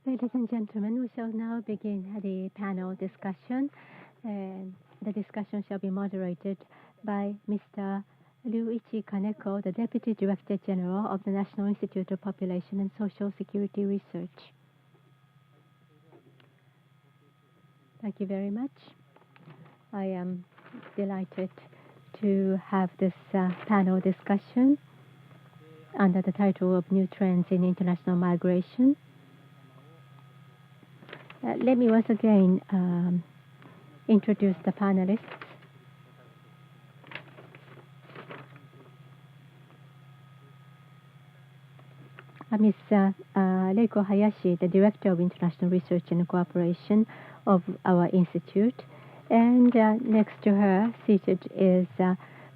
Ladies and gentlemen, we shall now begin the panel discussion. The discussion shall be moderated by Mr. Ryuichi Kaneko, the Deputy Director General of the National Institute of Population and Social Security Research. Thank you very much. I am delighted to have this panel discussion under the title of New Trends in International Migration. Let me once again introduce the panelists. Ms. Reiko Hayashi, the Director of International Research and Cooperation of our institute. And next to her, seated, is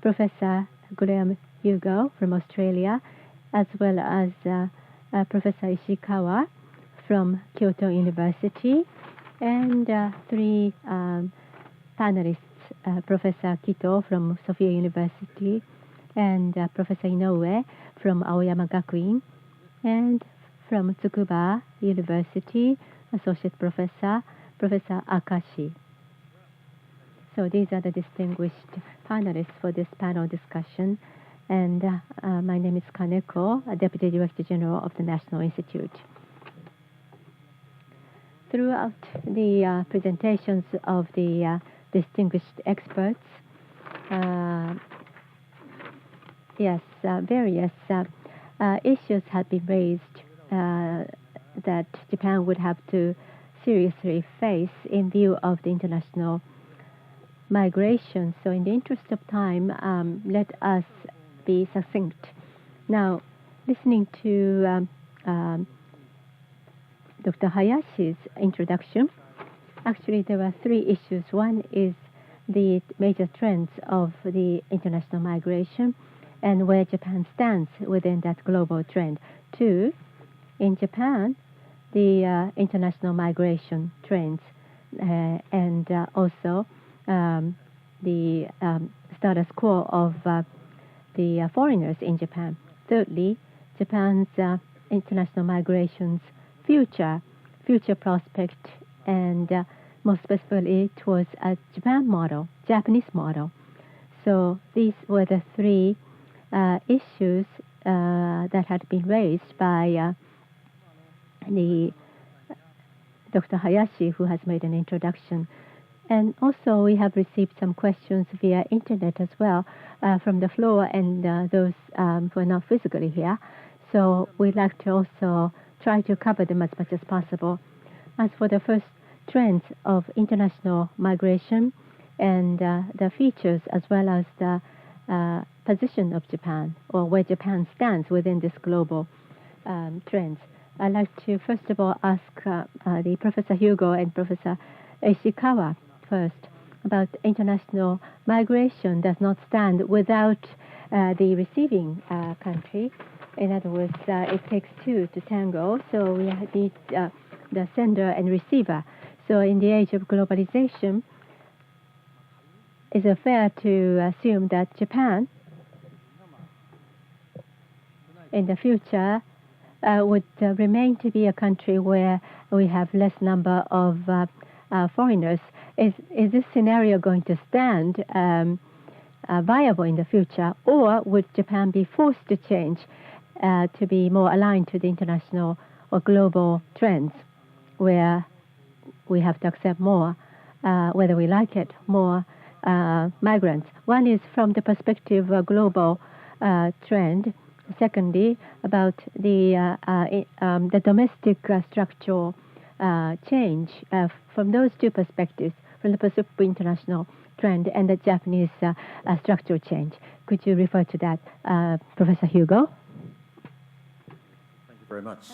Professor Graham Hugo from Australia, as well as Professor Ishikawa from Kyoto University, and three panelists, Professor Kito from Sophia University, and Professor Inoue from Aoyama Gakuin, and from Tsukuba University, Associate Professor, Professor Akashi. So these are the distinguished panelists for this panel discussion. And my name is Kaneko, Deputy Director General of the National Institute. Throughout the presentations of the distinguished experts, various issues have been raised that Japan would have to seriously face in view of the international migration. So in the interest of time, let us be succinct. Now, listening to Dr. Hayashi's introduction, actually there are three issues. One is the major trends of the international migration and where Japan stands within that global trend. Two, in Japan, the international migration trends and also the status quo of the foreigners in Japan. Thirdly, Japan's international migration's future prospect, and more specifically towards a Japanese model. So these were the three issues that had been raised by the Dr. Hayashi, who has made an introduction. And also we have received some questions via internet as well from the floor and those who are not physically here. So we'd like to also try to cover them as much as possible. As for the first trends of international migration and the features as well as the position of Japan, or where Japan stands within this global trends, I'd like to first of all ask the Professor Hugo and Professor Ishikawa first about international migration does not stand without the receiving country. In other words, it takes two to tango, so we need the sender and receiver. So in the age of globalization, is it fair to assume that Japan in the future would remain to be a country where we have less number of foreigners? Is this scenario going to stand viable in the future, or would Japan be forced to change to be more aligned to the international or global trends, where we have to accept more, whether we like it, more migrants? One is from the perspective of global trend. Secondly, about the domestic structural change from those two perspectives, from the perspective of international trend and the Japanese structural change. Could you refer to that, Professor Hugo? Thank you very much.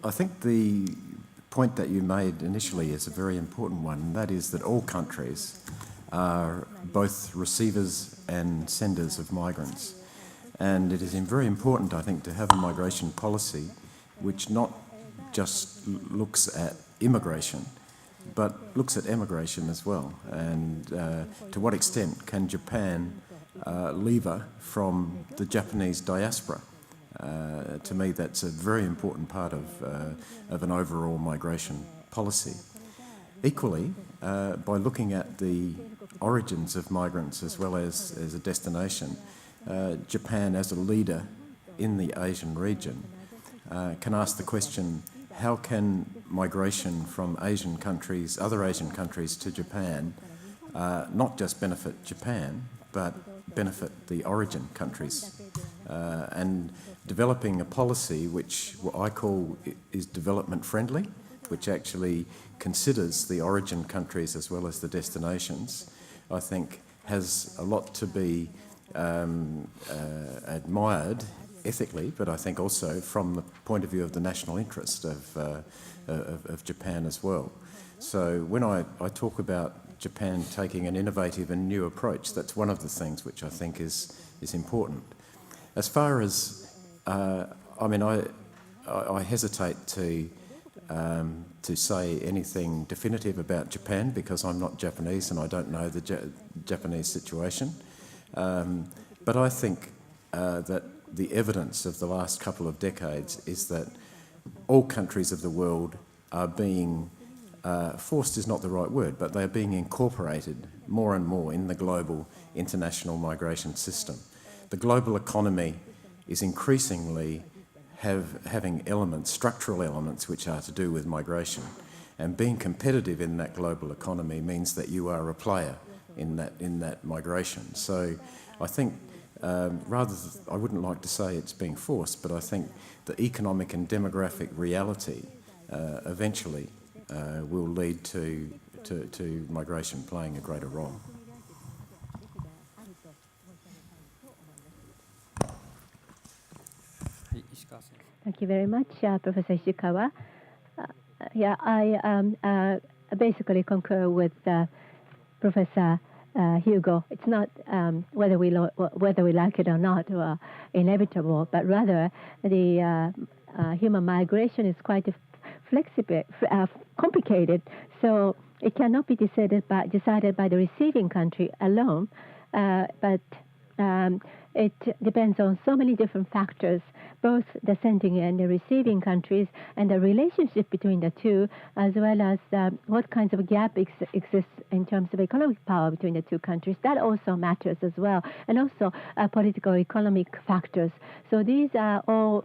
I think the point that you made initially is a very important one, and that is that all countries are both receivers and senders of migrants. And it is very important, I think, to have a migration policy which not just looks at immigration, but looks at emigration as well. And to what extent can Japan lever from the Japanese diaspora To me, that's a very important part of an overall migration policy. Equally, by looking at the origins of migrants as well as a destination, Japan as a leader in the Asian region can ask the question, how can migration from Asian countries, other Asian countries to Japan, not just benefit Japan, but benefit the origin countries? And developing a policy which what I call is development friendly, which actually considers the origin countries as well as the destinations, I think has a lot to be admired ethically, but I think also from the point of view of the national interest of Japan as well. So when I talk about Japan taking an innovative and new approach, that's one of the things which I think is important. As far as, I hesitate to say anything definitive about Japan because I'm not Japanese and I don't know the Japanese situation. But I think that the evidence of the last couple of decades is that all countries of the world are being, forced is not the right word, but they are being incorporated more and more in the global international migration system. The global economy is increasingly having elements, structural elements, which are to do with migration. And being competitive in that global economy means that you are a player in that migration. So I think I wouldn't like to say it's being forced, but I think the economic and demographic reality eventually will lead to migration playing a greater role. Thank you very much, Professor Ishikawa. I basically concur with Professor Hugo. It's not whether we like it or not or inevitable, but rather the human migration is quite complicated. So it cannot be decided by the receiving country alone, but it depends on so many different factors, both the sending and the receiving countries, and the relationship between the two, as well as what kinds of gap exists in terms of economic power between the two countries. That also matters as well, and also political economic factors. So these are all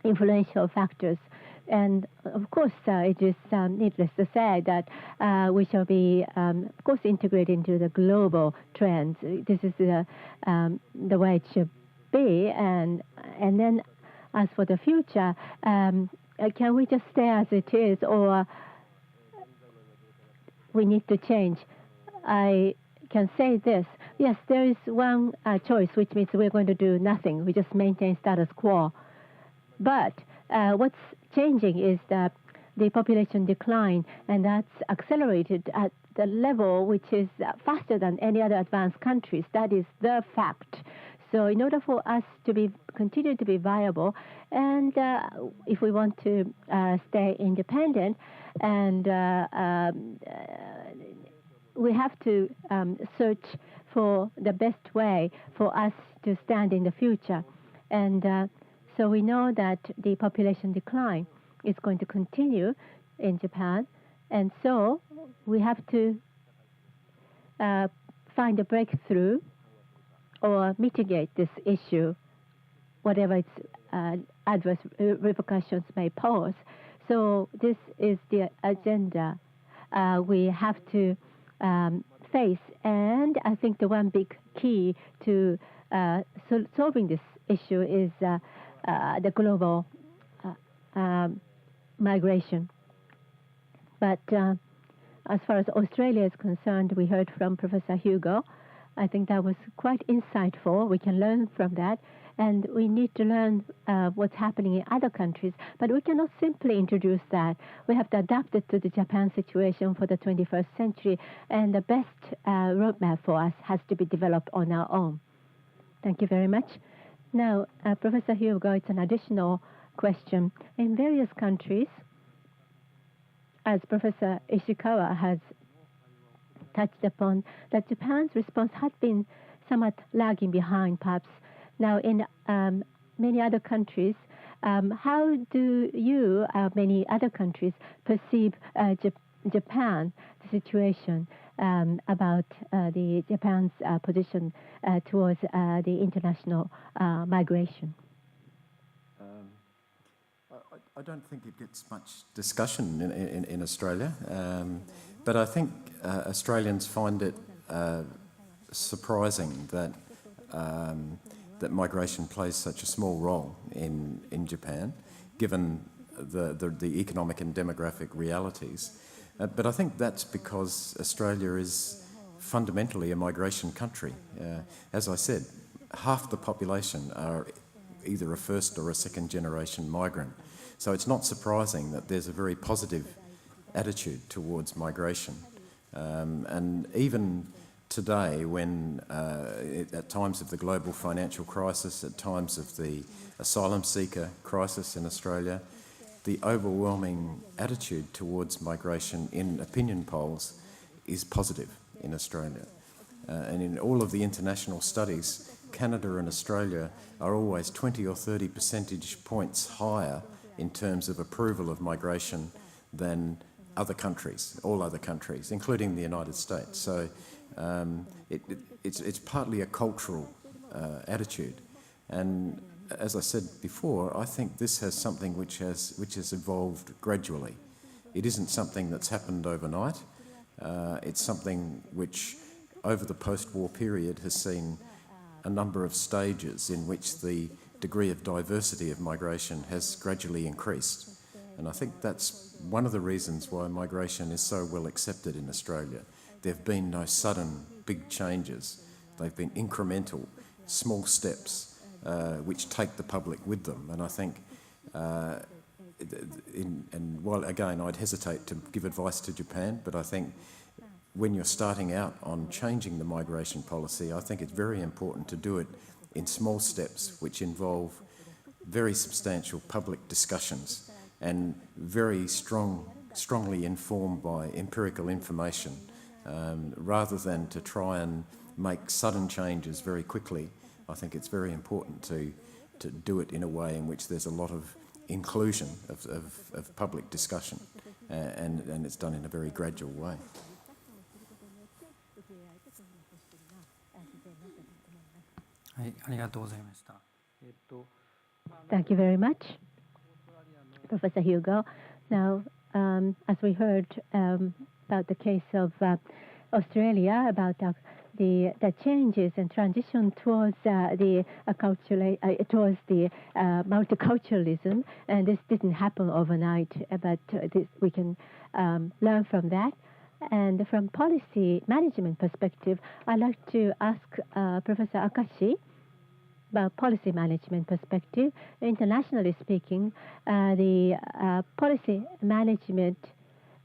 influential factors. And of course, it is needless to say that we shall be, of course, integrated into the global trends. This is the way it should be. And then, as for the future, can we just stay as it is, or we need to change? I can say this: yes, there is one choice, which means we're going to do nothing. We just maintain status quo. But what's changing is that the population decline, and that's accelerated at the level which is faster than any other advanced countries. That is the fact. So in order for us to continue to be viable, and if we want to stay independent, and we have to search for the best way for us to stand in the future. And so we know that the population decline is going to continue in Japan, and so we have to find a breakthrough or mitigate this issue, whatever its adverse repercussions may pose. So this is the agenda we have to face, and I think the one big key to solving this issue is the global migration. But as far as Australia is concerned, we heard from Professor Hugo. I think that was quite insightful. We can learn from that, and we need to learn what's happening in other countries. But we cannot simply introduce that. We have to adapt it to the Japan situation for the 21st century, and the best roadmap for us has to be developed on our own. Thank you very much. Now, Professor Hugo, it's an additional question. In various countries, as Professor Ishikawa has touched upon, that Japan's response had been somewhat lagging behind, perhaps Now, in many other countries, how do you, many other countries, perceive Japan, the situation about the Japan's position towards the international migration? I don't think it gets much discussion in Australia, but I think Australians find it surprising that that migration plays such a small role in Japan, given the economic and demographic realities. But I think that's because Australia is fundamentally a migration country. As I said, half the population are either a first or a second generation migrant. So it's not surprising that there's a very positive attitude towards migration. And even today, when at times of the global financial crisis, at times of the asylum seeker crisis in Australia, the overwhelming attitude towards migration in opinion polls is positive in Australia. And in all of the international studies, Canada and Australia are always 20 or 30 percentage points higher in terms of approval of migration than other countries, all other countries, including the United States. So it's partly a cultural attitude. And as I said before, I think this has something which has evolved gradually. It isn't something that's happened overnight. It's something which, over the post-war period, has seen a number of stages in which the degree of diversity of migration has gradually increased. And I think that's one of the reasons why migration is so well accepted in Australia. There have been no sudden big changes. They've been incremental, small steps, which take the public with them. And I think, and while again I'd hesitate to give advice to Japan, but I think when you're starting out on changing the migration policy, I think it's very important to do it in small steps, which involve very substantial public discussions and very strongly informed by empirical information, rather than to try and make sudden changes very quickly. I think it's very important to do it in a way in which there's a lot of inclusion of public discussion, and it's done in a very gradual way. Thank you very much, Professor Hugo. Now, as we heard about the case of Australia, about the changes and transition towards the multiculturalism, and this didn't happen overnight, but we can learn from that. And from policy management perspective, I'd like to ask Professor Akashi about policy management perspective. Internationally speaking, the policy management,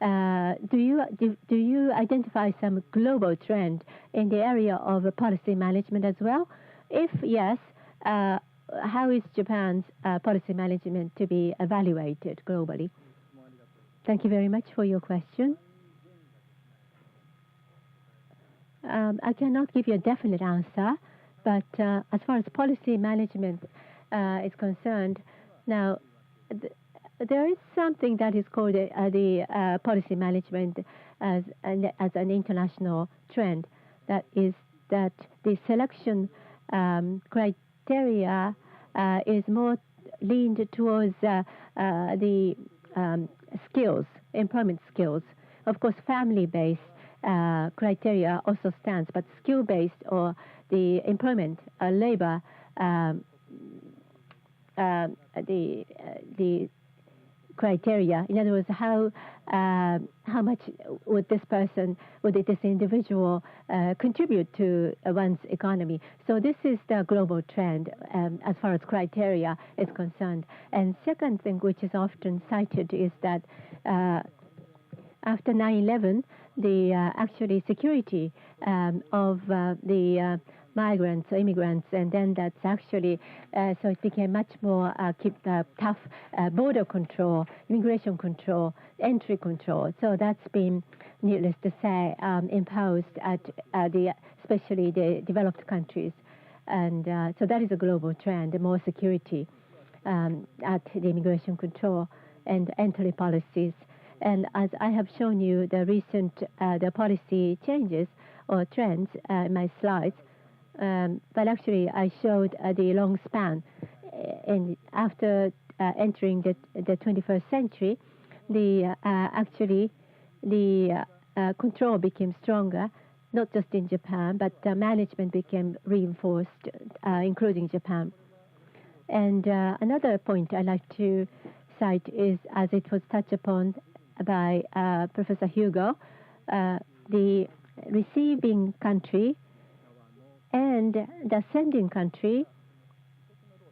do you identify some global trend in the area of policy management as well? If yes, how is Japan's policy management to be evaluated globally? Thank you very much for your question. I cannot give you a definite answer, but as far as policy management is concerned, now there is something that is called the policy management as an international trend. That is that the selection criteria is more leaned towards the skills, employment skills. Of course, family-based criteria also stands, but skill-based or the employment, labor, the criteria. In other words, how much would this individual contribute to one's economy? So this is the global trend as far as criteria is concerned. And second thing, which is often cited, is that after 9/11, the actually security of the migrants, immigrants, and then that's actually, so it became much more tough border control, immigration control, entry control. So that's been, needless to say, imposed at especially the developed countries. And so that is a global trend, more security at the immigration control and entry policies. And as I have shown you the recent the policy changes or trends in my slides, but actually I showed the long span. And after entering the 21st century, actually the control became stronger, not just in Japan, but management became reinforced, including Japan. And another point I'd like to cite is, as it was touched upon by Professor Hugo, the receiving country and the sending country,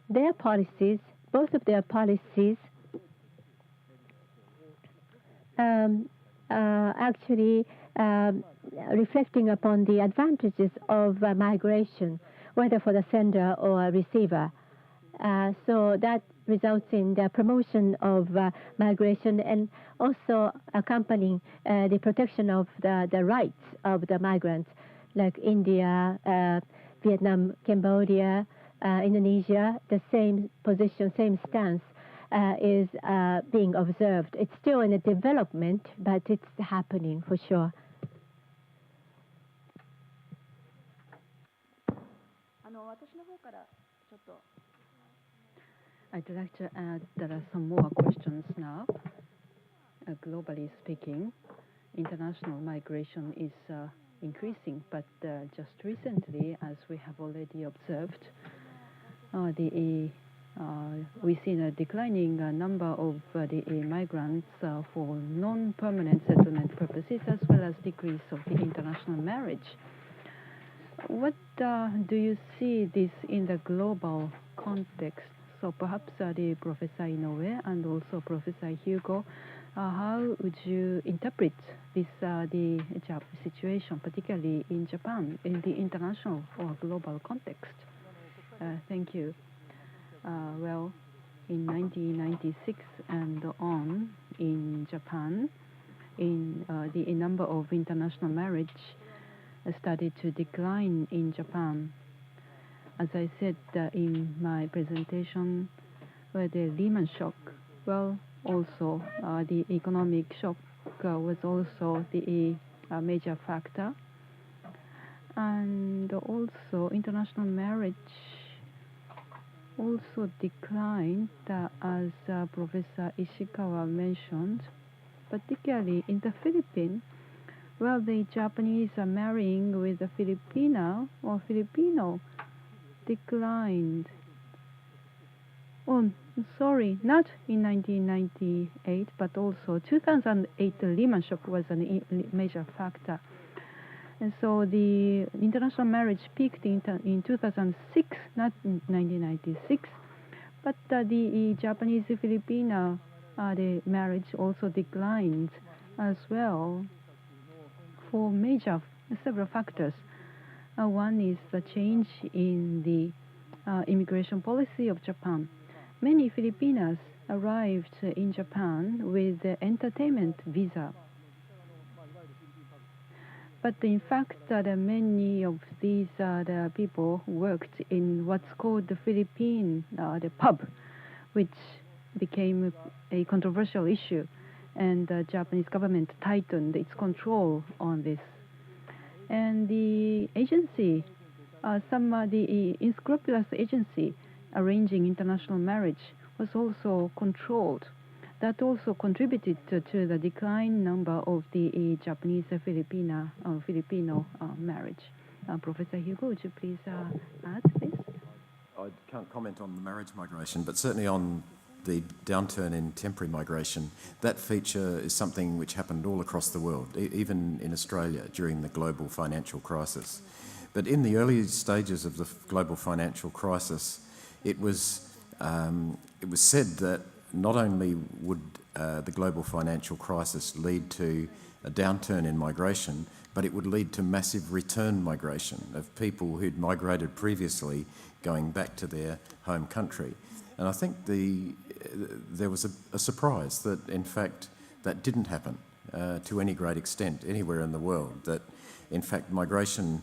their policies, both of their policies, actually reflecting upon the advantages of migration, whether for the sender or receiver. So that results in the promotion of migration and also accompanying the protection of the rights of the migrants, like India, Vietnam, Cambodia, Indonesia. The same position, same stance is being observed. It's still in a development, but it's happening for sure. I'd like to add there are some more questions now. Globally speaking, international migration is increasing, but just recently, as we have already observed, we've seen a declining number of the migrants for non-permanent settlement purposes, as well as decrease of the international marriage. What do you see this in the global context? So perhaps the Professor Inoue and also Professor Hugo, how would you interpret this the situation, particularly in Japan, in the international or global context? Thank you. Well, in 1996 and on in Japan, the number of international marriage started to decline in Japan. As I said in my presentation, the Lehman shock, well, also the economic shock was also the major factor. And also international marriage also declined, as Professor Ishikawa mentioned, particularly in the Philippines. Well, the Japanese are marrying with a Filipina or Filipino declined. Oh, sorry, not in 1998, but also 2008, the Lehman shock was a major factor. And so the international marriage peaked in 2006, not in 1996. But the Japanese Filipina, the marriage also declined as well for several factors. One is the change in the immigration policy of Japan. Many Filipinas arrived in Japan with the entertainment visa. But in fact, many of these the people worked in what's called the Philippine the pub, which became a controversial issue, and the Japanese government tightened its control on this. And the agency, the unscrupulous agency arranging international marriage was also controlled. That also contributed to the decline number of the Japanese Filipino marriage. Professor Hugo, would you please add this? I can't comment on the marriage migration, but certainly on the downturn in temporary migration. That feature is something which happened all across the world, even in Australia during the global financial crisis. But in the early stages of the global financial crisis, it was said that not only would the global financial crisis lead to a downturn in migration, but it would lead to massive return migration of people who'd migrated previously going back to their home country. And I think there was a surprise that, in fact, that didn't happen to any great extent anywhere in the world, that, in fact, migration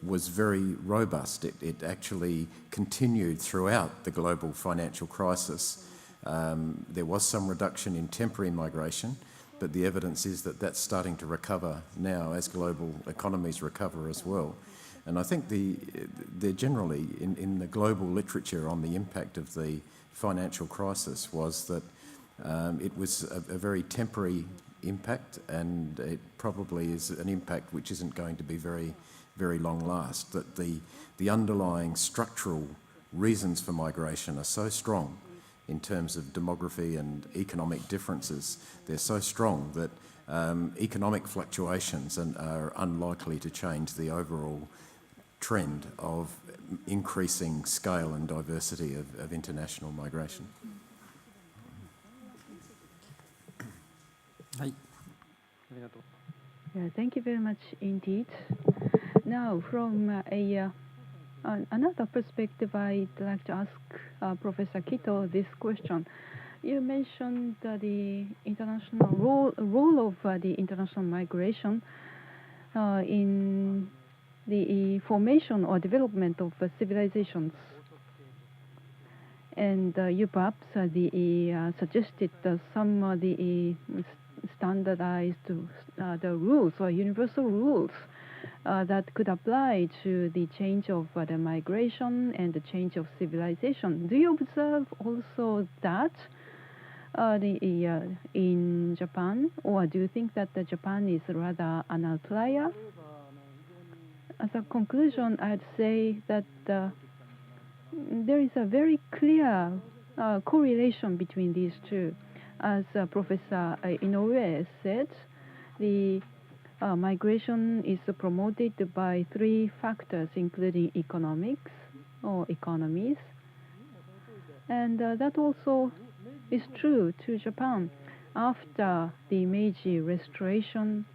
was very robust. It actually continued throughout the global financial crisis. There was some reduction in temporary migration, but the evidence is that that's starting to recover now as global economies recover as well. And I think they're generally, in the global literature on the impact of the financial crisis, was that it was a very temporary impact, and it probably is an impact which isn't going to be very, very long last. That the underlying structural reasons for migration are so strong in terms of demography and economic differences. They're so strong that economic fluctuations are unlikely to change the overall trend of increasing scale and diversity of international migration. Yeah, thank you very much indeed. Now, from another perspective, I'd like to ask Professor Kito this question. You mentioned the international role of the international migration in the formation or development of civilizations. And you perhaps suggested some the standardized the rules or universal rules that could apply to the change of the migration and the change of civilization. Do you observe also that in Japan, or do you think that Japan is rather an outlier? As a conclusion, I'd say that there is a very clear correlation between these two. As Professor Inoue said, the migration is promoted by three factors, including economics or economies. And that also is true to Japan. After the Meiji Restoration,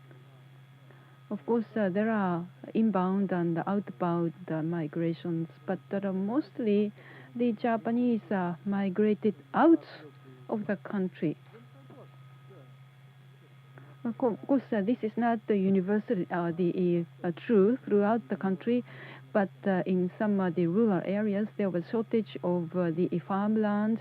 of course, there are inbound and outbound migrations, but mostly the Japanese migrated out of the country. Of course, this is not universally true throughout the country, but in some of the rural areas, there was shortage of the farmland,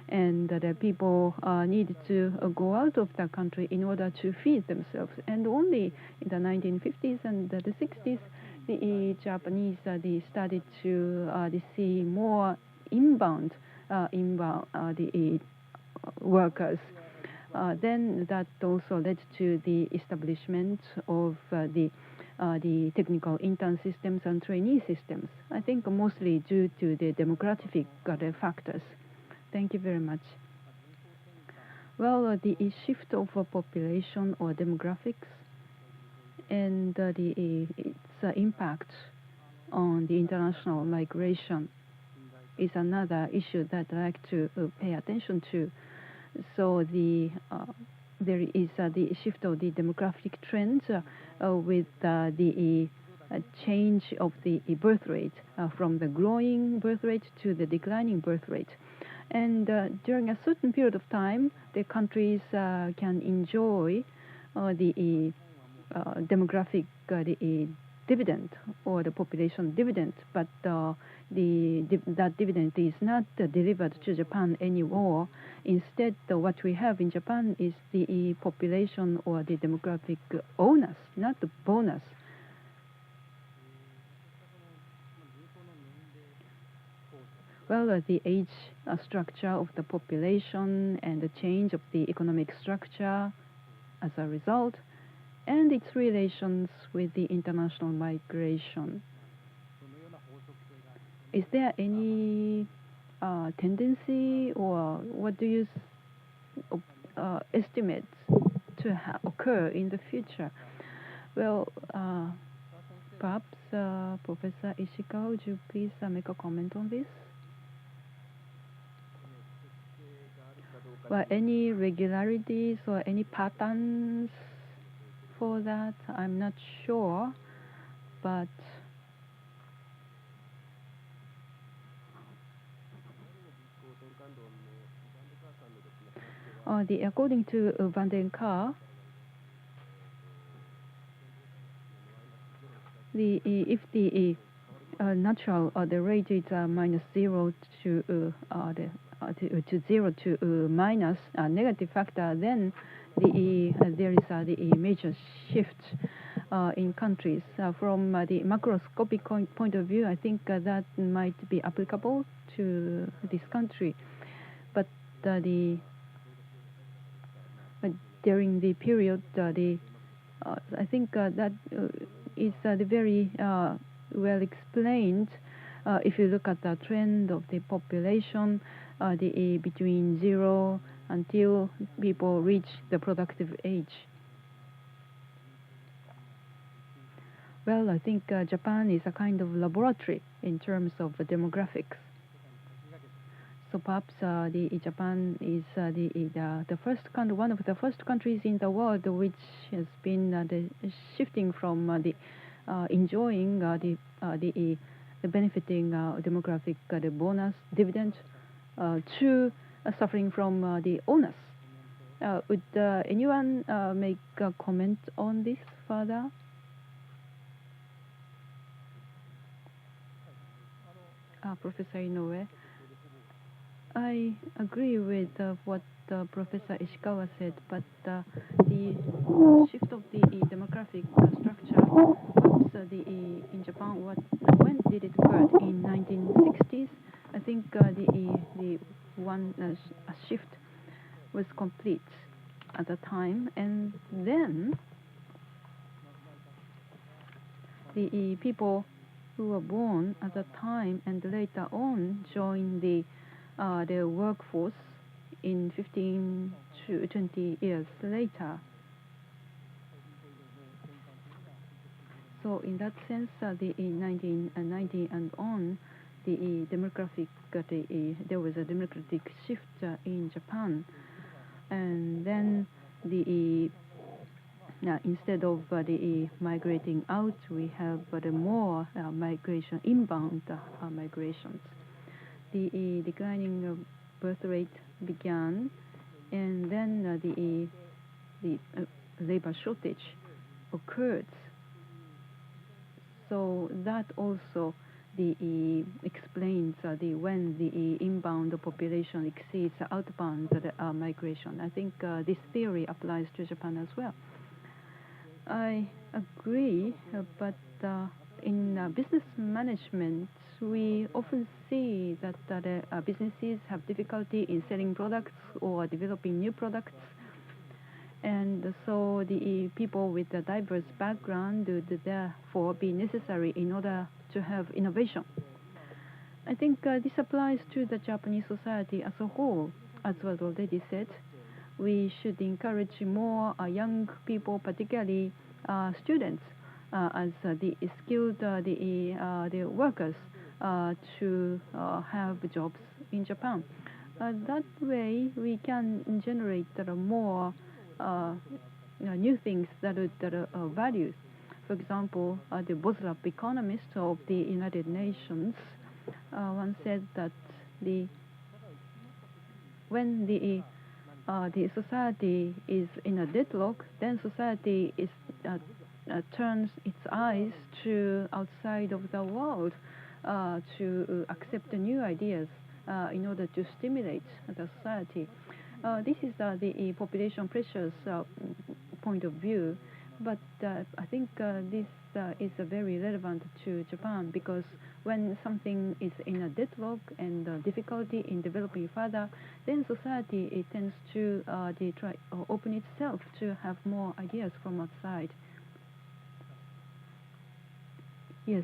and the people needed to go out of the country in order to feed themselves. And only in the 1950s and the 60s, the Japanese they started to see more inbound the workers. Then that also led to the establishment of the technical intern systems and trainee systems. I think mostly due to the demographic factors. Thank you very much. Well, the shift of population or demographics and its impact on the international migration is another issue that I'd like to pay attention to. So there is the shift of the demographic trends with the change of the birth rate from the growing birth rate to the declining birth rate. And during a certain period of time, the countries can enjoy the demographic dividend or the population dividend, but that dividend is not delivered to Japan anymore. Instead, what we have in Japan is the population or the demographic onus, not the bonus. Well, the age structure of the population and the change of the economic structure as a result, and its relations with the international migration. Is there any tendency, or what do you estimate to occur in the future? Well, perhaps Professor Ishikawa, would you please make a comment on this? Well, any regularities or any patterns for that, I'm not sure, but according to Van den Kar, if the natural the rate is minus 0 to 0 to minus negative factor, then there is the major shift in countries. From the macroscopic point of view, I think that might be applicable to this country. But during the period, I think that is very well explained if you look at the trend of the population between 0 until people reach the productive age. Well, I think Japan is a kind of laboratory in terms of demographics. So perhaps Japan is the first one of the first countries in the world which has been shifting from enjoying the benefiting demographic the bonus dividend to suffering from the illness. Would anyone make a comment on this further? Professor Inoue. I agree with what Professor Ishikawa said, but the shift of the demographic structure, perhaps in Japan, when did it occur? In 1960s, I think the one shift was complete at the time, and then the people who were born at the time and later on joined the workforce in 15 to 20 years later. So in that sense, in 1990 and on, the demographic there was a democratic shift in Japan, and then instead of migrating out, we have more migration, inbound migrations. The declining birth rate began, and then the labor shortage occurred. So that also explains when the inbound population exceeds outbound migration. I think this theory applies to Japan as well. I agree, but in business management, we often see that businesses have difficulty in selling products or developing new products. And so the people with a diverse background would therefore be necessary in order to have innovation. I think this applies to the Japanese society as a whole. As was already said, we should encourage more young people, particularly students, as the skilled the workers to have jobs in Japan. That way, we can generate more new things that are values. For example, the Boslap economist of the United Nations once said that when the society is in a deadlock, then society is turns its eyes to outside of the world to accept the new ideas in order to stimulate the society. This is the population pressures point of view, but I think this is very relevant to Japan, because when something is in a deadlock and difficulty in developing further, then society tends to try open itself to have more ideas from outside. Yes,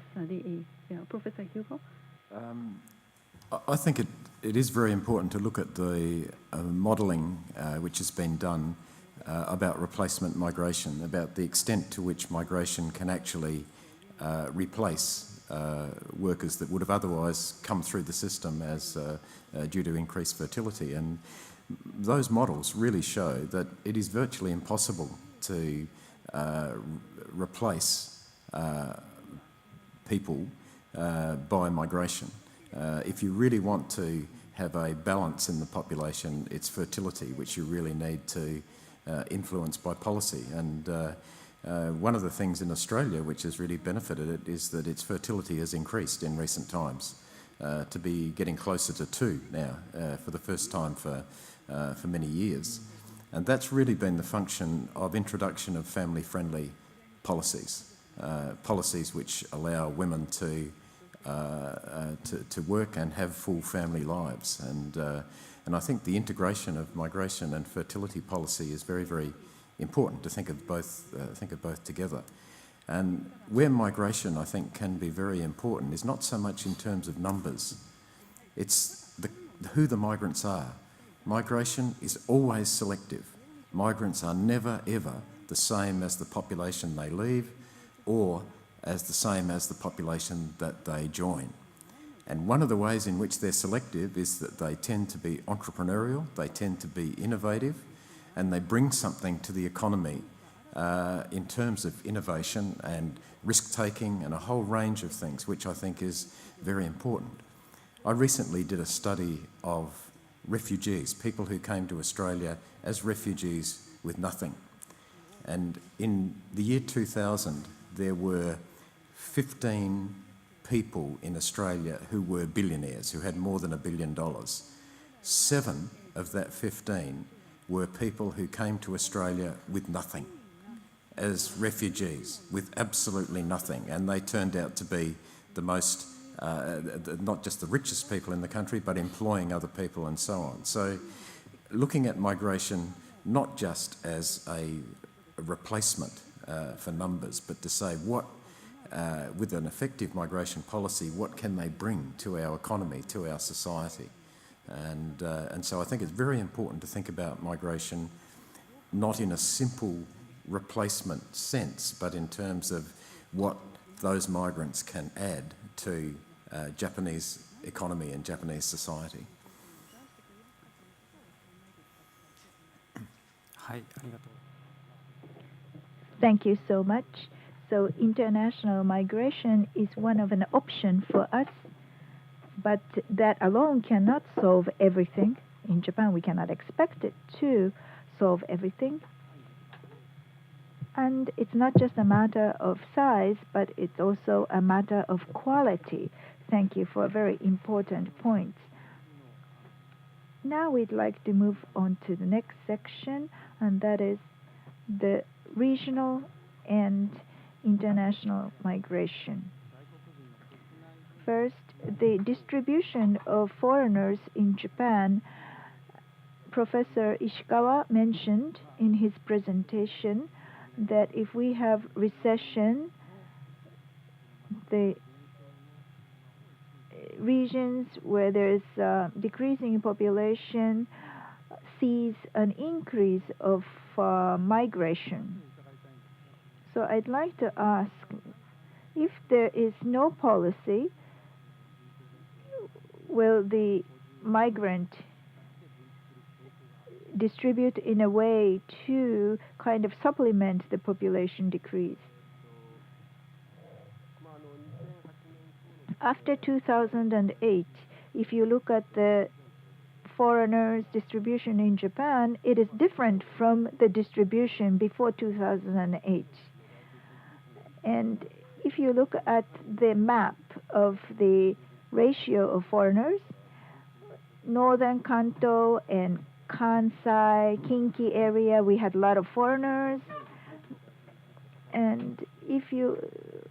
Professor Hugo? I think it is very important to look at the modelling which has been done about replacement migration, about the extent to which migration can actually replace workers that would have otherwise come through the system as due to increased fertility. And those models really show that it is virtually impossible to replace people by migration. If you really want to have a balance in the population, it's fertility which you really need to influence by policy. And One of the things in Australia which has really benefited it is that its fertility has increased in recent times to be getting closer to 2 now for the first time for many years. And that's really been the function of introduction of family-friendly policies, policies which allow women to work and have full family lives. And I think the integration of migration and fertility policy is very, very important to think of both together. And where migration, I think, can be very important is not so much in terms of numbers. It's who the migrants are. Migration is always selective. Migrants are never, ever the same as the population they leave or as the same as the population that they join. And one of the ways in which they're selective is that they tend to be entrepreneurial, they tend to be innovative, and they bring something to the economy in terms of innovation and risk-taking and a whole range of things, which I think is very important. I recently did a study of refugees, people who came to Australia as refugees with nothing. And in the year 2000, there were 15 people in Australia who were billionaires, who had more than $1 billion. 7 of that 15 were people who came to Australia with nothing, as refugees, with absolutely nothing. And they turned out to be the most, not just the richest people in the country, but employing other people and so on. So looking at migration not just as a replacement for numbers, but to say what, with an effective migration policy, what can they bring to our economy, to our society? And so I think it's very important to think about migration not in a simple replacement sense, but in terms of what those migrants can add to Japanese economy and Japanese society. Thank you so much. So international migration is one of an option for us, but that alone cannot solve everything. In Japan, we cannot expect it to solve everything. And it's not just a matter of size, but it's also a matter of quality. Thank you for very important points. Now we'd like to move on to the next section, and that is the regional and international migration. First, the distribution of foreigners in Japan. Professor Ishikawa mentioned in his presentation that if we have recession, the regions where there is decreasing population sees an increase of migration. So I'd like to ask, if there is no policy, will the migrant distribute in a way to kind of supplement the population decrease? After 2008, if you look at the foreigners' distribution in Japan, it is different from the distribution before 2008. And if you look at the map of the ratio of foreigners, Northern Kanto and Kansai, Kinki area, we had a lot of foreigners. And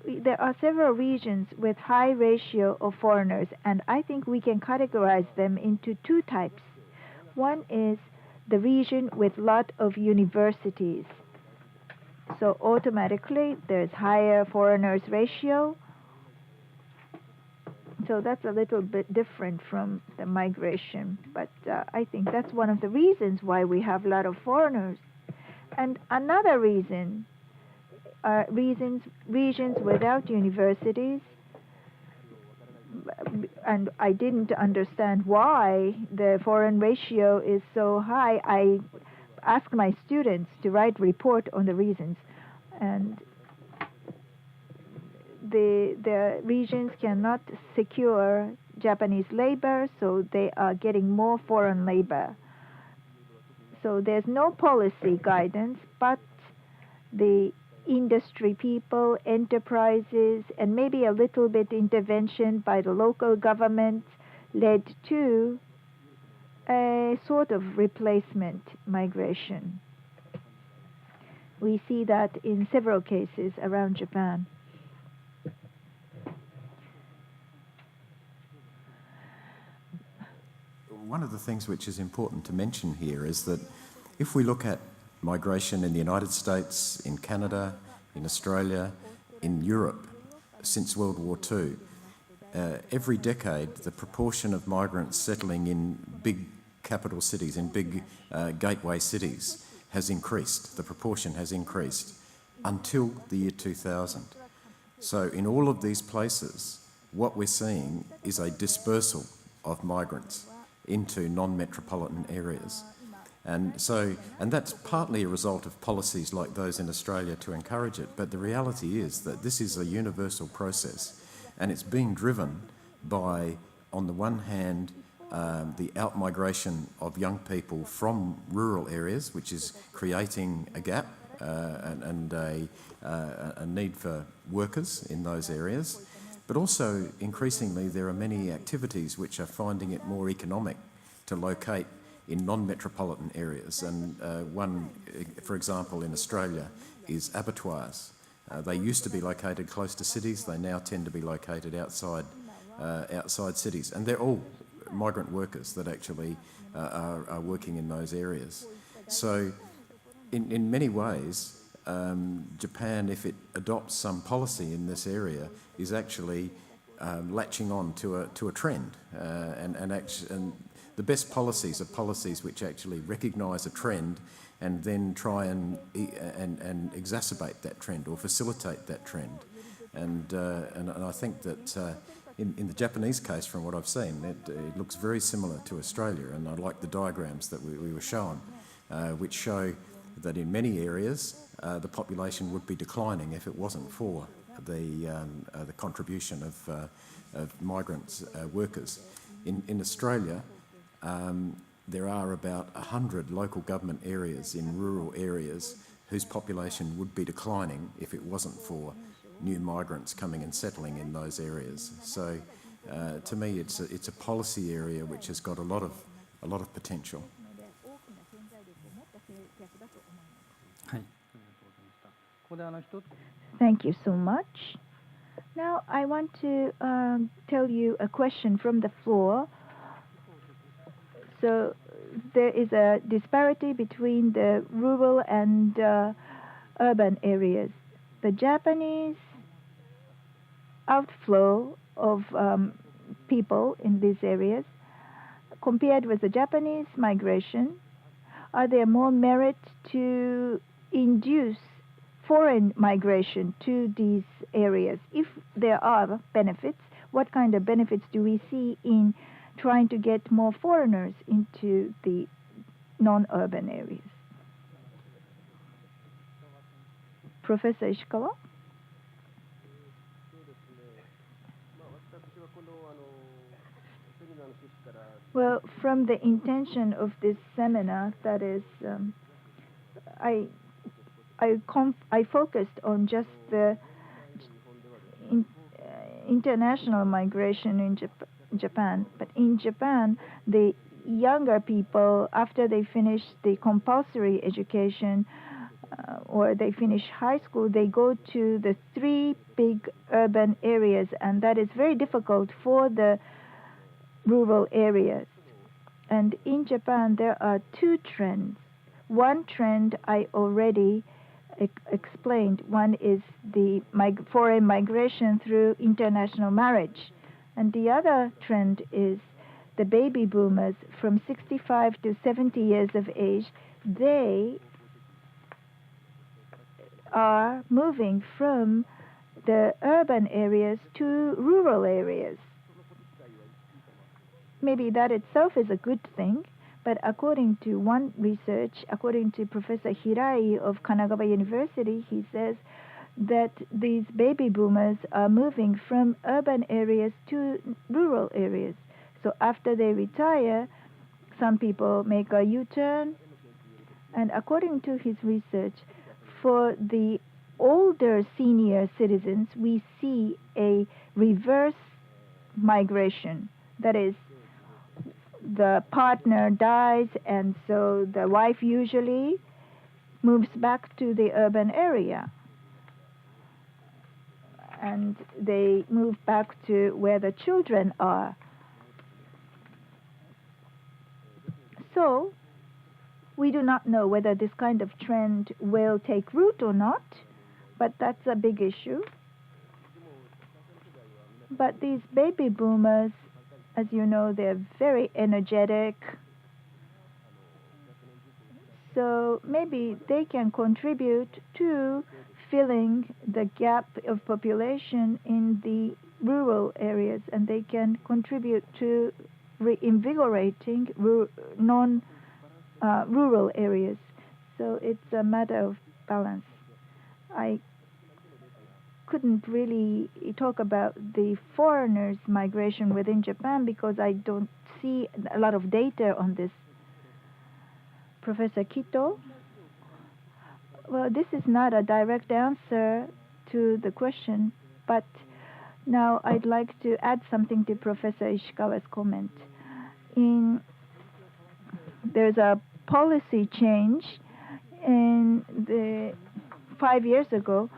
there are several regions with high ratio of foreigners, and I think we can categorize them into 2 types. One is the region with lot of universities. So automatically there's higher foreigners ratio. So that's a little bit different from the migration. But I think that's one of the reasons why we have a lot of foreigners. And another reason are regions without universities. And I didn't understand why the foreign ratio is so high. I asked my students to write report on the reasons. And the regions cannot secure Japanese labor, so they are getting more foreign labor. So there's no policy guidance, but the industry people, enterprises, and maybe a little bit intervention by the local government led to a sort of replacement migration. We see that in several cases around Japan. One of the things which is important to mention here is that if we look at migration in the United States, in Canada, in Australia, in Europe since World War II, every decade the proportion of migrants settling in big capital cities, in big gateway cities, has increased. The proportion has increased until the year 2000. So in all of these places, what we're seeing is a dispersal of migrants into non-metropolitan areas. And that's partly a result of policies like those in Australia to encourage it, but the reality is that this is a universal process, and it's being driven by, on the one hand, the out-migration of young people from rural areas, which is creating a gap and a need for workers in those areas. But also, increasingly, there are many activities which are finding it more economic to locate in non-metropolitan areas. And one, for example, in Australia is abattoirs. They used to be located close to cities. They now tend to be located outside cities. And they're all migrant workers that actually are working in those areas. So in many ways, Japan, if it adopts some policy in this area, is actually latching on to a trend. And the best policies are policies which actually recognise a trend and then try and exacerbate that trend or facilitate that trend. And I think that in the Japanese case, from what I've seen, it looks very similar to Australia. And I like the diagrams that we were shown, which show that in many areas the population would be declining if it wasn't for the contribution of migrant workers. In Australia, there are about 100 local government areas in rural areas whose population would be declining if it wasn't for new migrants coming and settling in those areas. So to me, it's a policy area which has got a lot of potential. Thank you so much. Now I want to tell you a question from the floor. So there is a disparity between the rural and urban areas. The Japanese outflow of people in these areas compared with the Japanese migration, are there more merit to induce foreign migration to these areas? If there are benefits, what kind of benefits do we see in trying to get more foreigners into the non-urban areas? Professor Ishikawa? Well, from the intention of this seminar, that is, I focused on just the international migration in Japan. But in Japan, the younger people, after they finish the compulsory education or they finish high school, they go to the 3 big urban areas, and that is very difficult for the rural areas. And in Japan, there are 2 trends. One trend I already explained. One is the foreign migration through international marriage. And the other trend is the baby boomers from 65 to 70 years of age. They are moving from the urban areas to rural areas. Maybe that itself is a good thing, but according to one research, according to Professor Hirai of Kanagawa University, he says that these baby boomers are moving from urban areas to rural areas. So after they retire, some people make a U-turn. And according to his research, for the older senior citizens, we see a reverse migration. That is, the partner dies, and so the wife usually moves back to the urban area. And they move back to where the children are. So, we do not know whether this kind of trend will take root or not, but that's a big issue. But these baby boomers, as you know, they're very energetic. So maybe they can contribute to filling the gap of population in the rural areas, and they can contribute to reinvigorating rural areas. So it's a matter of balance. I couldn't really talk about the foreigners' migration within Japan because I don't see a lot of data on this. Professor Kito? Well, this is not a direct answer to the question, but now I'd like to add something to Professor Ishikawa's comment. There's a policy change in 5 years ago,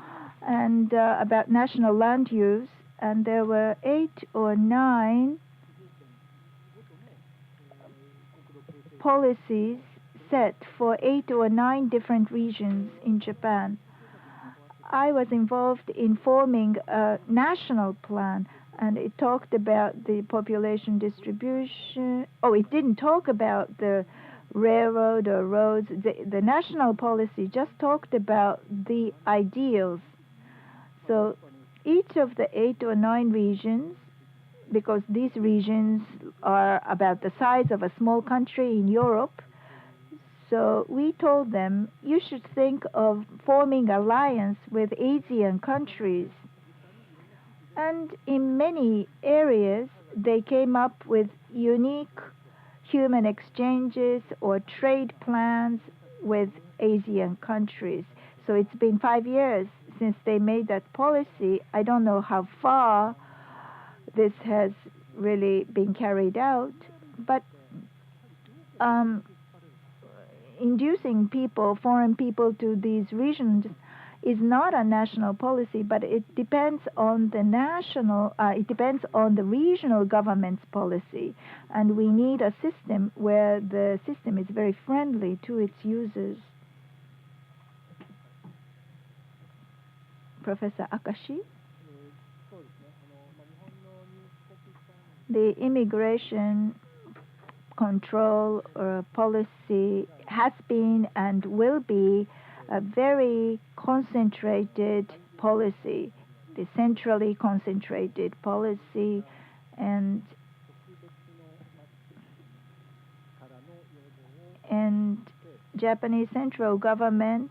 and about national land use, and there were 8 or 9 policies set for 8 or 9 different regions in Japan. I was involved in forming a national plan, and it talked about the population distribution. Oh, it didn't talk about the railroad or roads. The national policy just talked about the ideals. So each of the 8 or 9 regions, because these regions are about the size of a small country in Europe, so we told them, you should think of forming alliance with Asian countries. And in many areas, they came up with unique human exchanges or trade plans with Asian countries. So it's been 5 years since they made that policy. I don't know how far this has really been carried out, but inducing foreign people to these regions is not a national policy, but it depends on the regional government's policy. And we need a system where the system is very friendly to its users. Professor Akashi? The immigration control or policy has been and will be a very concentrated policy, the centrally concentrated policy, and Japanese central government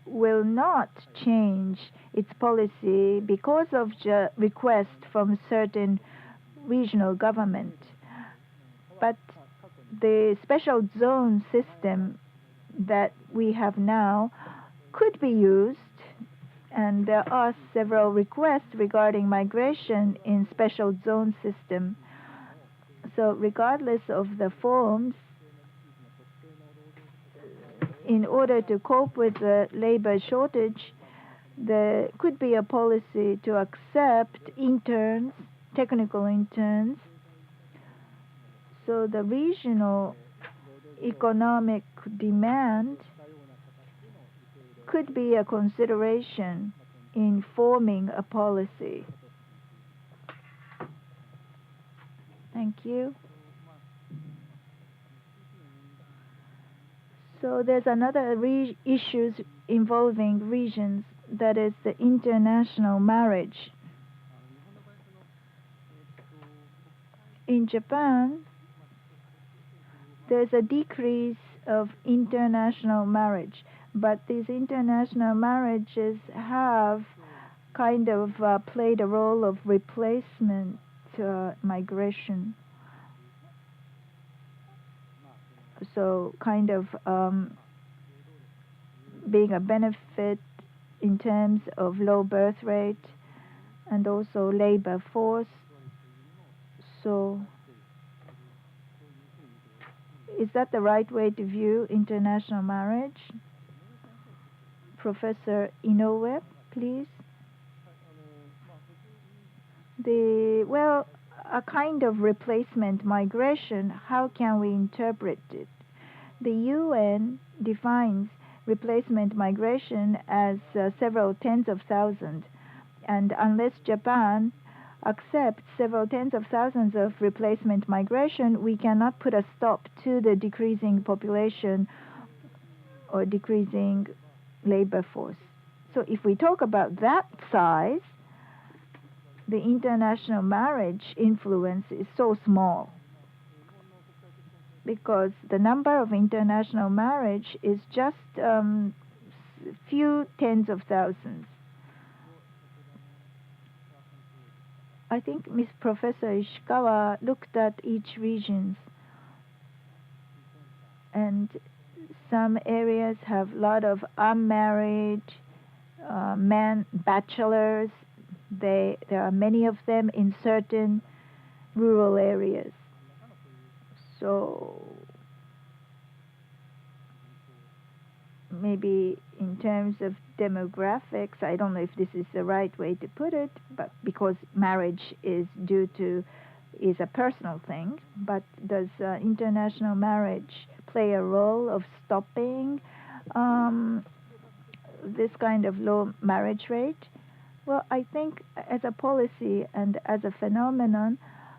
will not change its policy because of the request from certain regional government. But the special zone system that we have now could be used, and there are several requests regarding migration in special zone system. So regardless of the forms, in order to cope with the labor shortage, there could be a policy to accept interns, technical interns. So the regional economic demand could be a consideration in forming a policy. Thank you. So there's another issues involving regions, that is the international marriage. In Japan, there's a decrease of international marriage, but these international marriages have kind of played a role of replacement migration. So kind of being a benefit in terms of low birth rate and also labor force. So is that the right way to view international marriage? Professor Inoue, please. Well, a kind of replacement migration, how can we interpret it? The UN defines replacement migration as several tens of thousands, and unless Japan accepts several tens of thousands of replacement migration, we cannot put a stop to the decreasing population or decreasing labor force. So if we talk about that size, the international marriage influence is so small, because the number of international marriage is just few tens of thousands. I think Ms. Professor Ishikawa looked at each region, and some areas have a lot of unmarried men, bachelors. There are many of them in certain rural areas. So maybe in terms of demographics, I don't know if this is the right way to put it, but because marriage is a personal thing, but does international marriage play a role of stopping this kind of low marriage rate? Well, I think as a policy and as a phenomenon,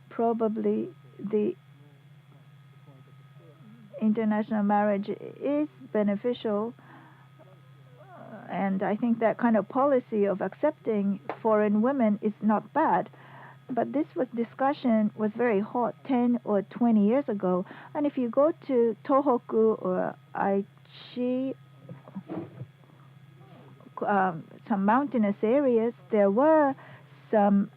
probably the international marriage is beneficial, and I think that kind of policy of accepting foreign women is not bad. But this discussion was very hot 10 or 20 years ago, and if you go to Tohoku or Aichi, some mountainous areas, there were some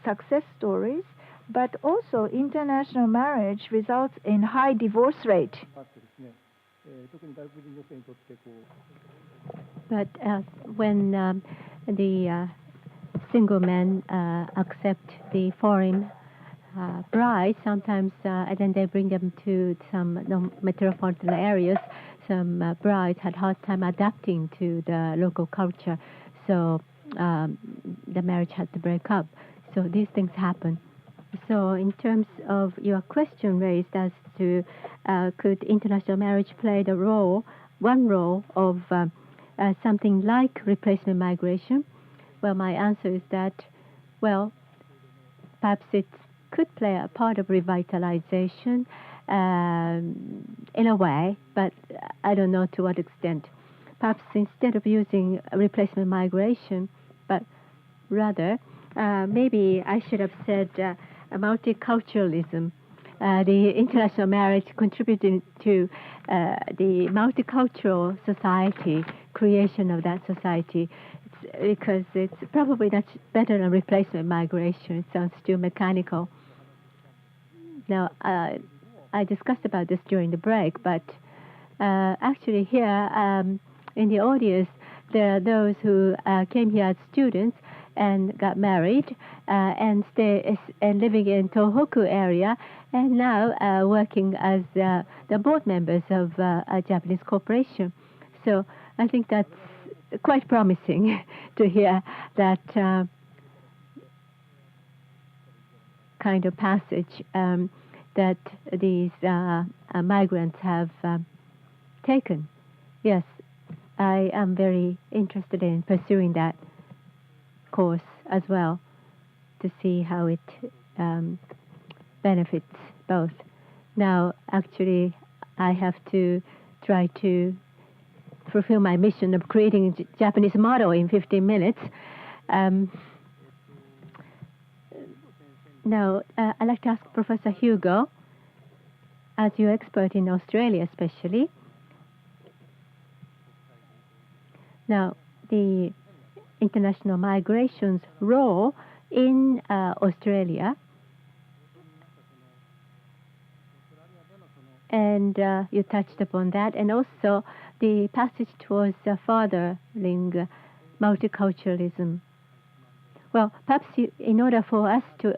success stories, but also international marriage results in high divorce rate. But when the single men accept the foreign bride, sometimes and then they bring them to some metropolitan areas, some brides had hard time adapting to the local culture, so the marriage had to break up. So these things happen. So in terms of your question raised as to could international marriage play one role of something like replacement migration, well, my answer is that, well, perhaps it could play a part of revitalization in a way, but I don't know to what extent. Perhaps instead of using replacement migration, but rather, maybe I should have said multiculturalism. The international marriage contributing to the multicultural society, creation of that society, because it's probably not better than replacement migration. It sounds too mechanical. Now, I discussed about this during the break, but actually here in the audience, there are those who came here as students and got married and living in Tohoku area, and now working as the board members of a Japanese corporation. So I think that's quite promising to hear that kind of passage that these migrants have taken. Yes, I am very interested in pursuing that course as well to see how it benefits both. Now, actually, I have to try to fulfill my mission of creating a Japanese model in 15 minutes. Now, I'd like to ask Professor Hugo, as you're expert in Australia especially. Now, the international migration's role in Australia And you touched upon that, and also the passage towards furthering multiculturalism. Well, perhaps in order for us to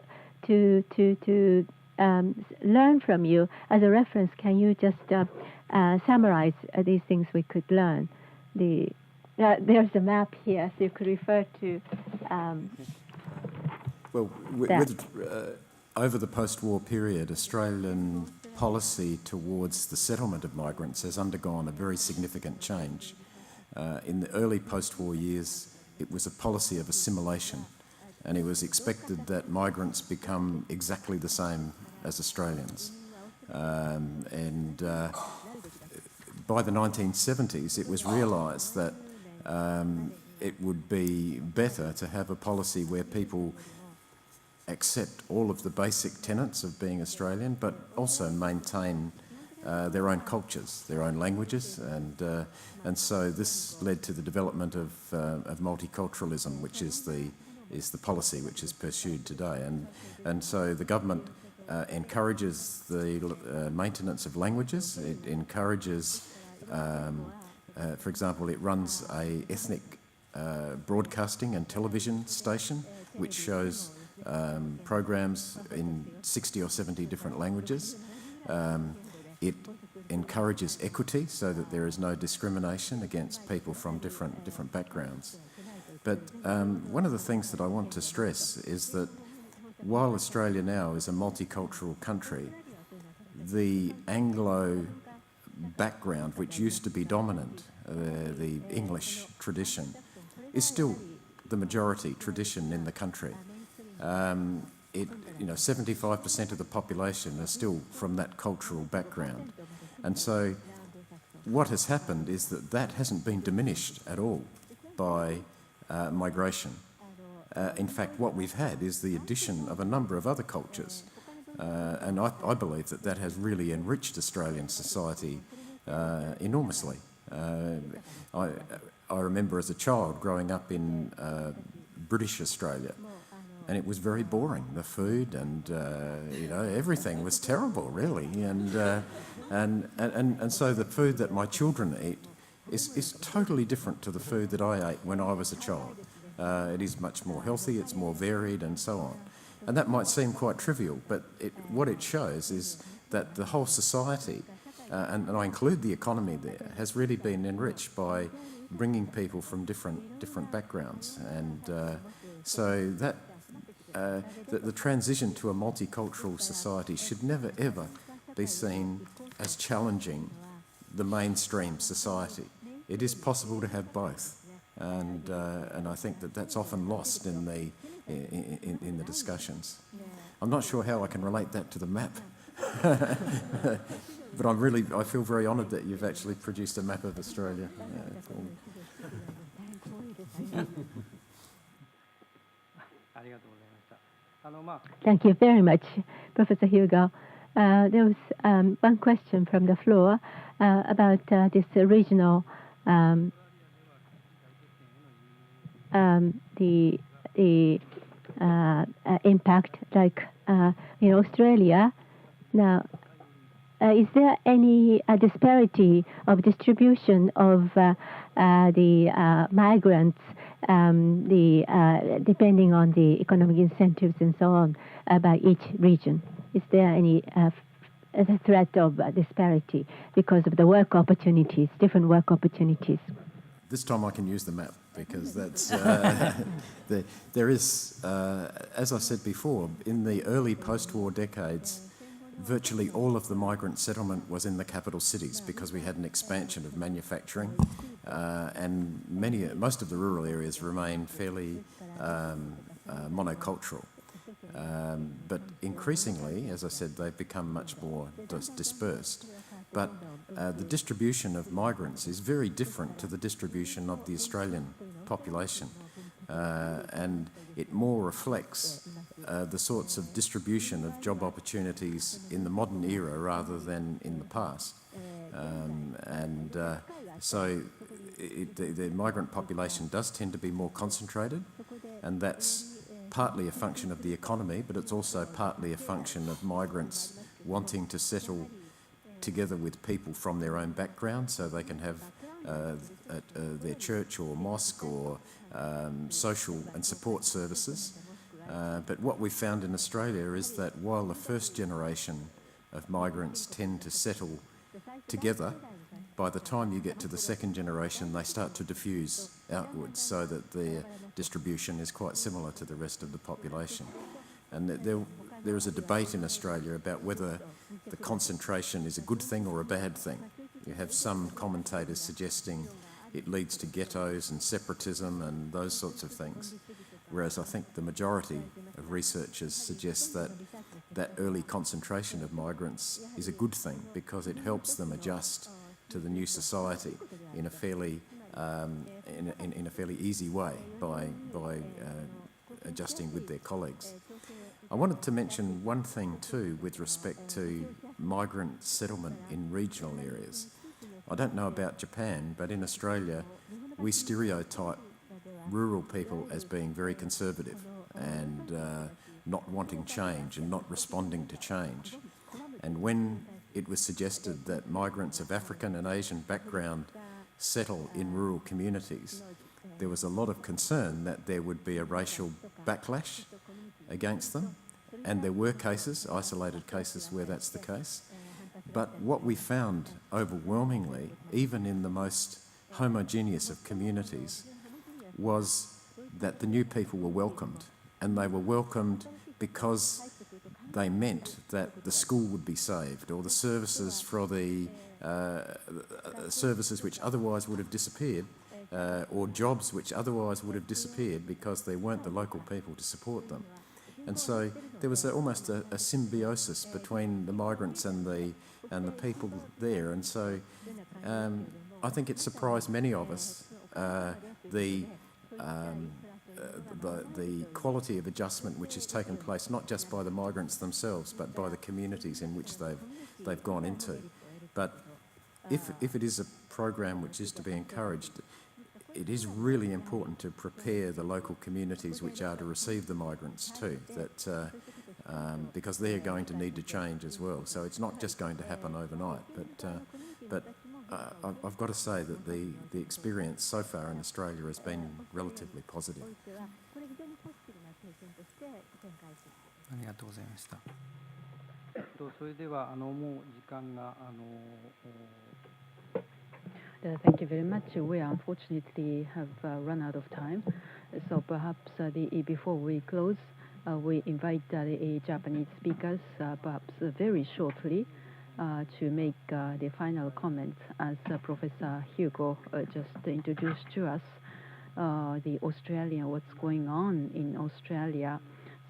learn from you as a reference, can you just summarize these things we could learn? There's a map here, so you could refer to. Well, over the post-war period, Australian policy towards the settlement of migrants has undergone a very significant change. In the early post-war years, it was a policy of assimilation, and it was expected that migrants become exactly the same as Australians. By the 1970s, it was realised that it would be better to have a policy where people accept all of the basic tenets of being Australian, but also maintain their own cultures, their own languages, and so this led to the development of multiculturalism, which is the policy which is pursued today, and so the government encourages the maintenance of languages. It encourages, for example, it runs a ethnic broadcasting and television station which shows programs in 60 or 70 different languages. It encourages equity so that there is no discrimination against people from different backgrounds. But one of the things that I want to stress is that while Australia now is a multicultural country, the Anglo background, which used to be dominant, the English tradition, is still the majority tradition in the country. 75% of the population are still from that cultural background. And so what has happened is that hasn't been diminished at all by migration. In fact, what we've had is the addition of a number of other cultures. And I believe that has really enriched Australian society enormously. I remember as a child growing up in British Australia, and it was very boring. The food and everything was terrible, really. And so the food that my children eat is totally different to the food that I ate when I was a child. It is much more healthy, it's more varied, and so on. And that might seem quite trivial, but what it shows is that the whole society, and I include the economy there, has really been enriched by bringing people from different backgrounds. And so that the transition to a multicultural society should never ever be seen as challenging the mainstream society. It is possible to have both, and I think that's often lost in the discussions. I'm not sure how I can relate that to the map, but I feel very honoured that you've actually produced a map of Australia. Thank you very much, Professor Hugo. There was one question from the floor about this regional the impact, like in Australia. Now, is there any disparity of distribution of the migrants, depending on the economic incentives and so on, by each region? Is there any threat of disparity because of the work opportunities, different work opportunities? This time I can use the map because that's there is, as I said before, in the early post-war decades, virtually all of the migrant settlement was in the capital cities because we had an expansion of manufacturing, and most of the rural areas remained fairly monocultural. But increasingly, as I said, they've become much more dispersed. But the distribution of migrants is very different to the distribution of the Australian population, and it more reflects the sorts of distribution of job opportunities in the modern era rather than in the past. So the migrant population does tend to be more concentrated, and that's partly a function of the economy, but it's also partly a function of migrants wanting to settle together with people from their own background, so they can have their church or mosque or social and support services. But what we found in Australia is that while the first generation of migrants tend to settle together, by the time you get to the second generation, they start to diffuse outwards so that their distribution is quite similar to the rest of the population. And there is a debate in Australia about whether the concentration is a good thing or a bad thing. You have some commentators suggesting it leads to ghettos and separatism and those sorts of things, whereas I think the majority of researchers suggest that that early concentration of migrants is a good thing because it helps them adjust to the new society in a fairly easy way by adjusting with their colleagues. I wanted to mention one thing too with respect to migrant settlement in regional areas. I don't know about Japan, but in Australia we stereotype rural people as being very conservative and not wanting change and not responding to change. And when it was suggested that migrants of African and Asian background settle in rural communities, there was a lot of concern that there would be a racial backlash against them. And there were cases, isolated cases, where that's the case. But what we found overwhelmingly, even in the most homogeneous of communities, was that the new people were welcomed. And they were welcomed because they meant that the school would be saved, or the services for the services which otherwise would have disappeared, or jobs which otherwise would have disappeared because there weren't the local people to support them. And so there was almost a symbiosis between the migrants and the people there. And so I think it surprised many of us the quality of adjustment which has taken place, not just by the migrants themselves, but by the communities in which they've gone into. But if it is a program which is to be encouraged, it is really important to prepare the local communities which are to receive the migrants too, that because they're going to need to change as well. So it's not just going to happen overnight. But I've got to say that the experience so far in Australia has been relatively positive. ありがとうございました。それではもう時間がThank you very much. We unfortunately have run out of time. So perhaps before we close, we invite the Japanese speakers, perhaps very shortly, to make the final comments as Professor Hugo just introduced to us the Australia, what's going on in Australia.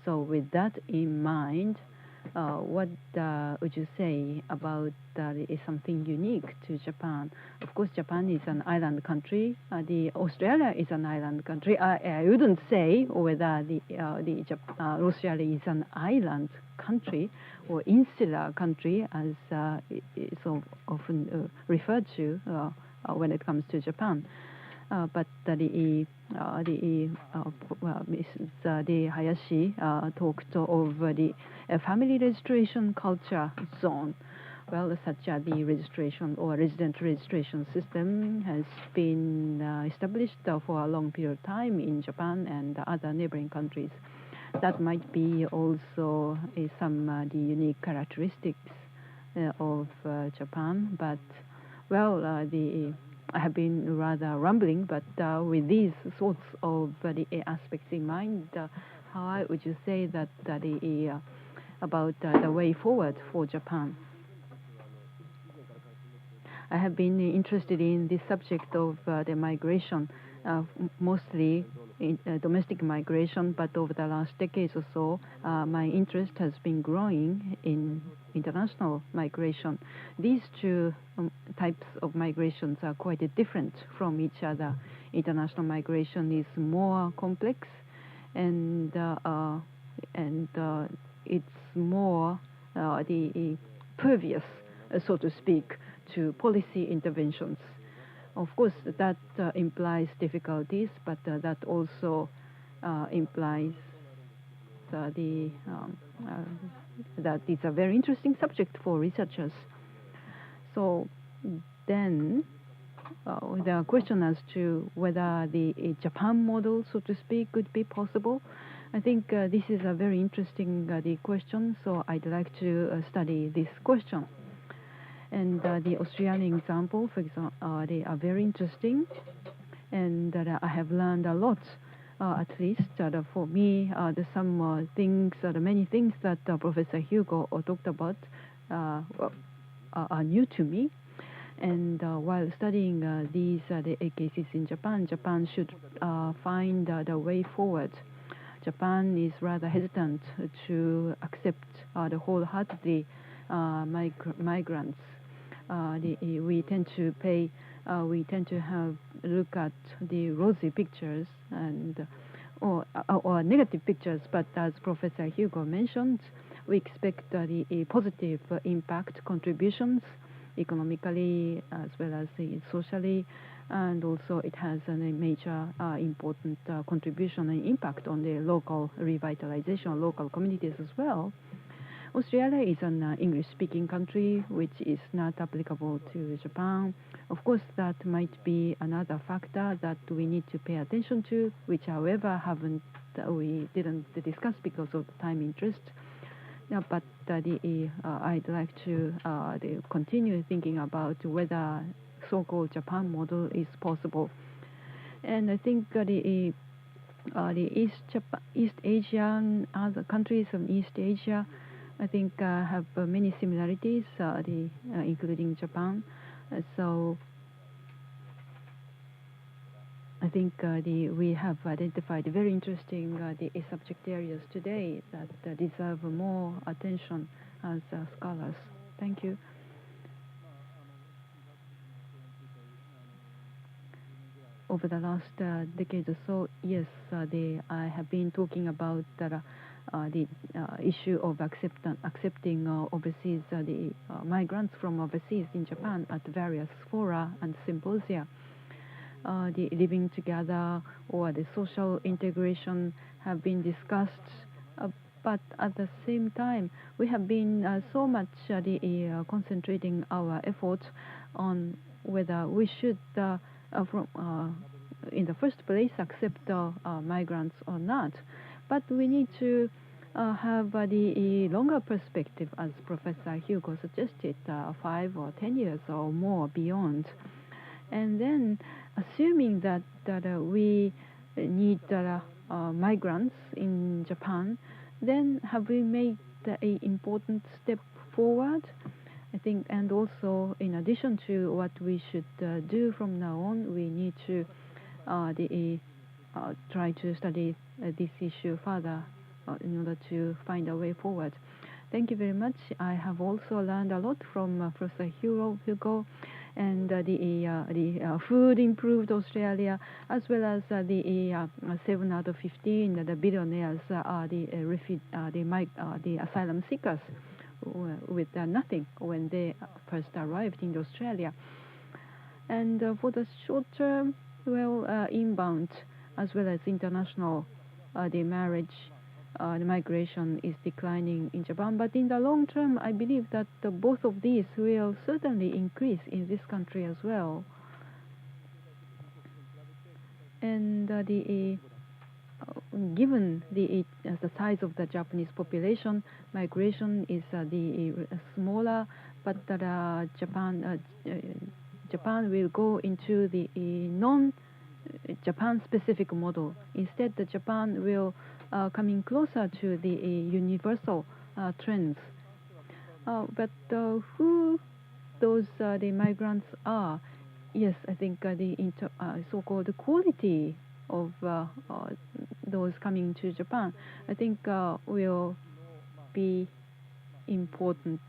So with that in mind, what would you say about something unique to Japan? Of course, Japan is an island country. Australia is an island country. I wouldn't say whether Australia is an island country or insular country, as it's so often referred to when it comes to Japan. But Mrs. Hayashi talked of the family registration culture zone. Well, such the registration or resident registration system has been established for a long period of time in Japan and other neighboring countries. That might be also some the unique characteristics of Japan. But well, I have been rather rambling, but with these sorts of the aspects in mind, how would you say that about the way forward for Japan? I have been interested in this subject of the migration, mostly in domestic migration, but over the last decades or so, my interest has been growing in international migration. These two types of migrations are quite different from each other. International migration is more complex, and it's more pervious, so to speak, to policy interventions. Of course, that implies difficulties, but that also implies that it's a very interesting subject for researchers. So then there are questions as to whether the Japan model, so to speak, could be possible. I think this is a very interesting the question, so I'd like to study this question. And the Australian example, for example, they are very interesting, and I have learned a lot. At least for me, there's some things, many things that Professor Hugo talked about are new to me. And while studying these the cases in Japan, Japan should find the way forward. Japan is rather hesitant to accept the wholeheartedly migrants. We tend to have look at the rosy pictures and or negative pictures. But as Professor Hugo mentioned, we expect the positive impact contributions economically as well as socially, and also it has a major important contribution and impact on the local revitalization, local communities as well. Australia is an English-speaking country which is not applicable to Japan. Of course, that might be another factor that we need to pay attention to, which, however, we didn't discuss because of the time interest. But I'd like to continue thinking about whether so-called Japan model is possible. And I think the East Asian other countries of East Asia, I think have many similarities, including Japan. So I think we have identified very interesting the subject areas today that deserve more attention as scholars. Thank you. Over the last decade or so, yes, I have been talking about the issue of accepting overseas migrants from overseas in Japan at various fora and symposia. The living together or the social integration have been discussed, but at the same time, we have been so much concentrating our efforts on whether we should, in the first place, accept migrants or not. But we need to have the longer perspective, as Professor Hugo suggested, 5 or 10 years or more beyond. And then, assuming that we need migrants in Japan, then have we made an important step forward? I think, and also in addition to what we should do from now on, we need to try to study this issue further in order to find a way forward. Thank you very much. I have also learned a lot from Professor Hugo, and the food improved Australia, as well as the 7 out of 15 the billionaires are the asylum seekers with nothing when they first arrived in Australia. And for the short term, well, inbound as well as international, the migration is declining in Japan. But in the long term, I believe that both of these will certainly increase in this country as well. And given the size of the Japanese population, migration is smaller, but Japan will go into the non-Japan specific model. Instead, Japan will coming closer to the universal trends. But who those the migrants are? Yes, I think the so-called quality of those coming to Japan, I think will be important.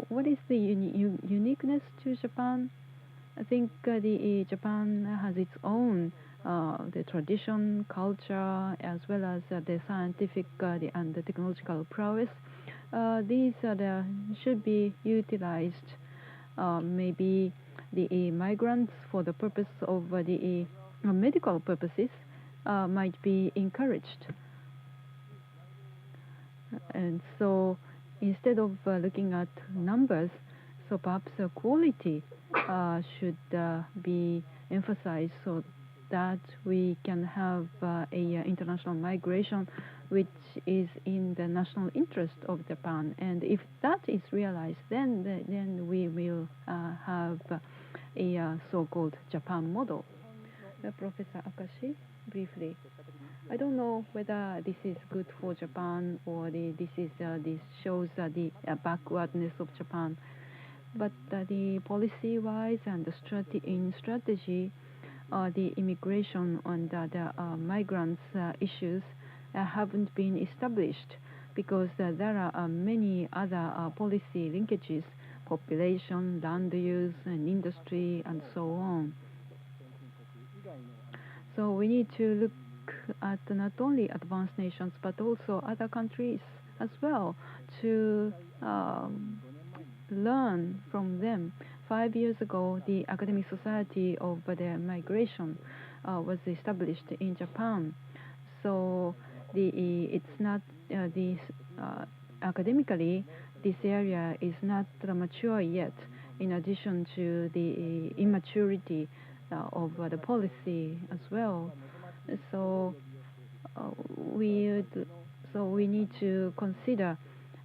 What is the uniqueness to Japan? I think Japan has its own the tradition, culture, as well as the scientific and the technological prowess. These should be utilized. Maybe the migrants for the purpose of the medical purposes might be encouraged. And so instead of looking at numbers, so perhaps quality should be emphasized so that we can have a international migration which is in the national interest of Japan. And if that is realized, then we will have a so-called Japan model. Professor Akashi, briefly. I don't know whether this is good for Japan or this shows the backwardness of Japan. But the policy-wise and the strategy, the immigration and the migrants issues haven't been established because there are many other policy linkages, population, land use, and industry, and so on. So we need to look at not only advanced nations but also other countries as well to learn from them. 5 years ago, the Academic Society of the Migration was established in Japan. So it's not academically, this area is not mature yet. In addition to the immaturity of the policy as well, so we need to consider.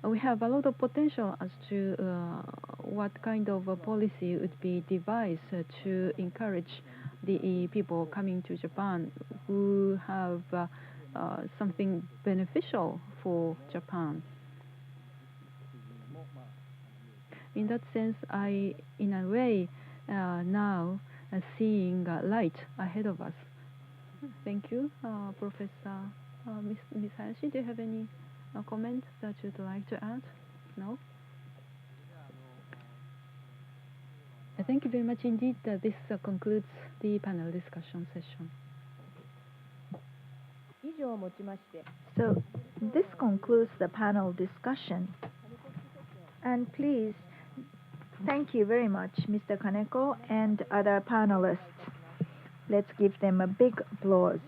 We have a lot of potential as to what kind of a policy would be devised to encourage the people coming to Japan who have something beneficial for Japan. In that sense, I, in a way, now seeing light ahead of us. Thank you, Professor. Ms. Hayashi, do you have any comments that you'd like to add? No? Thank you very much indeed. This concludes the panel discussion session. So this concludes the panel discussion. And please, thank you very much, Mr. Kaneko and other panelists. Let's give them a big applause.